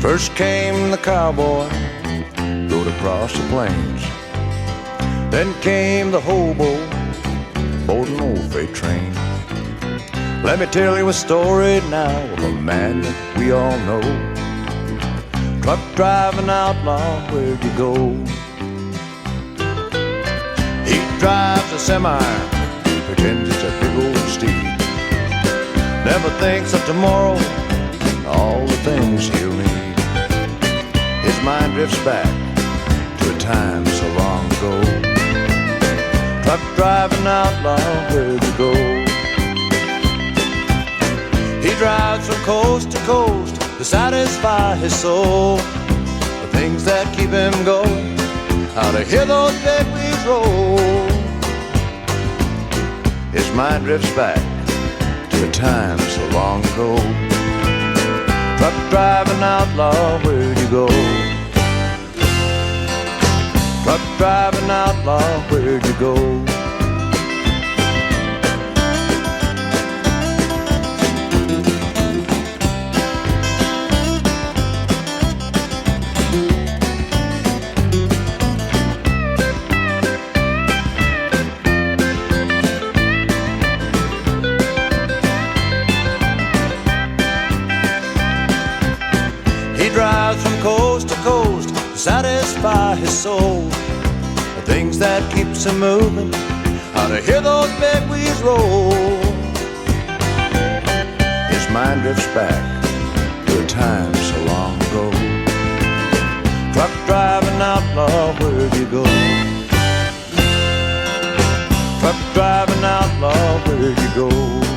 First came the cowboy, rode across the plains. Then came the hobo, aboard an old freight train. Let me tell you a story now of a man that we all know. Truck driving outlaw, where'd you go? He drives a semi, pretends it's a big old steed. Never thinks of tomorrow, all the things he'll need. His mind drifts back to a time so long ago. Truck driving outlaw, where'd you go? He drives from coast to coast to satisfy his soul. The things that keep him going, how to hear those big wheels roll. His mind drifts back to a time so long ago. Truck driving outlaw, where'd you go? Truck driving outlaw, where'd you go? He drives from coast to coast to satisfy his soul. The things that keeps him moving, how to hear those big wheels roll. His mind drifts back to a time so long ago. Truck driving outlaw, where'd you go? Truck driving outlaw, where'd you go?